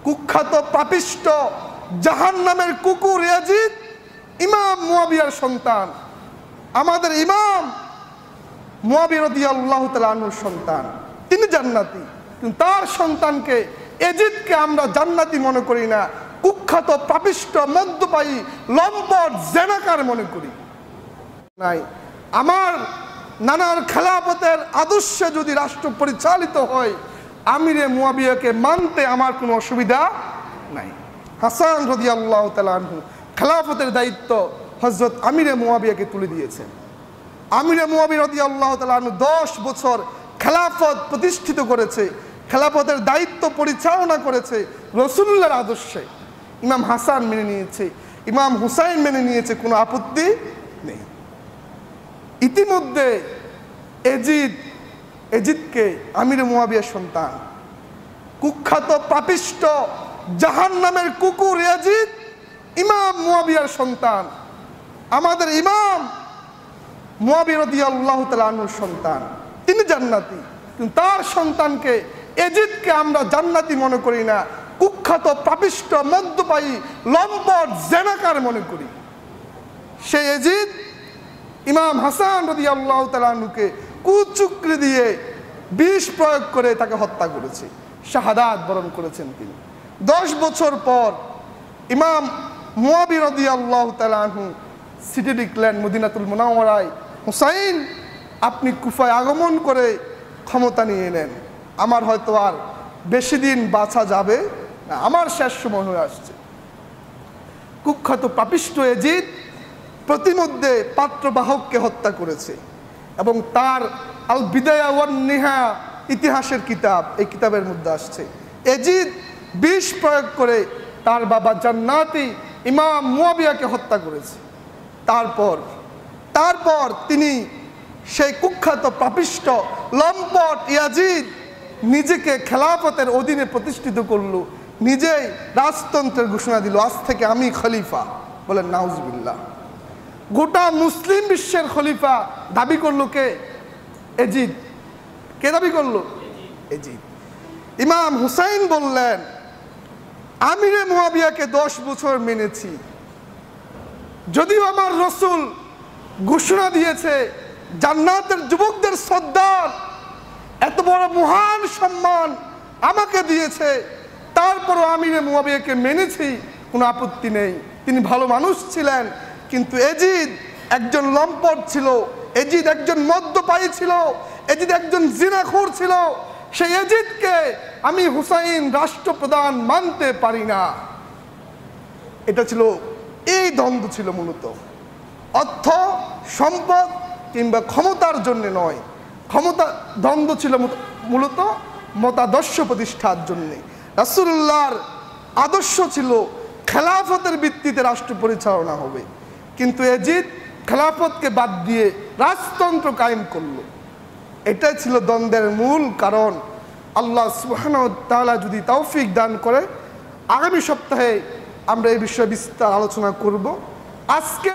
কুখ্যাত পাপিষ্ট জাহান্নামের কুকুর ইয়াজিদ ইমাম মুয়াবিয়ার সন্তান। আমাদের ইমাম মুয়াবিয়া রাদিয়াল্লাহু তাআলা আনহুর সন্তান, তিনি জান্নাতি, কিন্তু তার সন্তানকে ইয়াজিদকে আমরা জান্নাতি মনে করি না, কুখ্যাত পাপিষ্ট মদ্যপায়ী লম্পট জেনাকার মনে করি। নাই, আমার নানার খেলাফতের আদর্শে যদি রাষ্ট্র পরিচালিত হয়, আমিরে মুয়াবিয়াকে মানতে আমার কোনো অসুবিধা নাই। হাসান রাদিয়াল্লাহু তাআলা আনহু খেলাফতের দায়িত্ব হযরত আমিরে মুয়াবিয়াকে তুলে দিয়েছেন। আমিরে মুয়াবিয়া রাদিয়াল্লাহু তাআলা আনহু 10 বছর খেলাফত প্রতিষ্ঠিত করেছে, খেলাফতের দায়িত্ব পরিচালনা করেছে রাসূলুল্লাহর আদর্শে। ইমাম হাসান মেনে নিয়েছে, ইমাম হুসাইন মেনে নিয়েছে, কোনো আপত্তি নেই। ইতিমধ্যে ইয়াজিদকে আমিরে মুয়াবিয়ার সন্তান, কুখ্যাত পাপিষ্ট জাহান্নামের কুকুর ইয়াজিদ ইমাম মুয়াবিয়ার সন্তান। আমাদের ইমাম মুয়াবিয়া রাদিয়াল্লাহু তাআলা আনহুর সন্তান, তিনি জান্নাতি, কিন্তু তার সন্তানকে ইয়াজিদকে আমরা জান্নাতি মনে করি না, কুখ্যাত পাপিষ্ট মদ্যপায়ী লম্পট জেনাকার মনে করি। সেই ইয়াজিদ ইমাম হাসান রাদিয়াল্লাহু তাআলা আনহুকে কুচক্রি দিয়ে বিষ প্রয়োগ করে তাকে হত্যা করেছে, শাহাদাত বরণ করেছেন তিনি। 10 বছর পর ইমাম মুয়াবিয়া রাদিয়াল্লাহু তাআলা আনহু সিটি লিখলেন মদিনাতুল মুনাওয়ারায়, হুসাইন আপনি কুফায় আগমন করে ক্ষমতা নিয়ে নেন, আমার হয়তো আর বেশি দিন বাঁচা যাবে না, আমার শেষ সময় হয়ে আসছে। কুখ্যাত পাপিষ্ট ইয়াজিদ প্রতিমধ্যে পাত্রবাহককে হত্যা করেছে এবং তার আল বিদায়া ওয়ান নিহা ইতিহাসের কিতাব, এই কিতাবের মধ্যে আসছে ইয়াজিদ বিষ প্রয়োগ করে তার বাবা জান্নাতি ইমাম মুয়াবিয়াকে হত্যা করেছে। তারপর তিনি সেই কুখ্যাত পাপিষ্ট লম্পট ইয়াজিদ নিজেকে খেলাফতের অধীনে প্রতিষ্ঠিত করলো, নিজেই রাজতন্ত্রের ঘোষণা দিল, আজ থেকে আমি খলিফা। বলেন নাউজুবিল্লাহ। গোটা মুসলিম বিশ্বের খলিফা দাবি করলো কে? ইয়াজিদ। কে দাবি করলো? ইয়াজিদ। ইমাম হুসাইন বললেন, আমিরে মুয়াবিয়াকে 10 বছর মেনেছি, যদিও আমার রসুল ঘোষণা দিয়েছে জান্নাতের যুবকদের সর্দার, এত বড় মহান সম্মান আমাকে দিয়েছে, তারপরও আমিরে মুয়াবিয়াকে মেনেছি, কোনো আপত্তি নেই, তিনি ভালো মানুষ ছিলেন। কিন্তু ইয়াজিদ একজন লম্পট ছিল, ইয়াজিদ একজন মদ্যপায়ী ছিল, ইয়াজিদ একজন জিনাখোর ছিল। সেই ইয়াজিদকে আমি হুসাইন রাষ্ট্রপ্রধান মানতে পারি না। এটা ছিল, এই দ্বন্দ্ব ছিল মূলত অর্থ সম্পদ কিংবা ক্ষমতার জন্য নয়, ক্ষমতা দ্বন্দ্ব ছিল মূলত মতাদর্শ প্রতিষ্ঠার জন্যে। রাসূলুল্লাহর আদর্শ ছিল খেলাফতের ভিত্তিতে রাষ্ট্র পরিচালনা হবে, কিন্তু ইয়াজিদ খেলাফতকে বাদ দিয়ে রাজতন্ত্র কায়েম করলো। এটাই ছিল দ্বন্দ্বের মূল কারণ। আল্লাহ সুবহানাহু ওয়া তাআলা যদি তৌফিক দান করে আগামী সপ্তাহে আমরা এই বিষয়ে বিস্তার আলোচনা করব। আজকে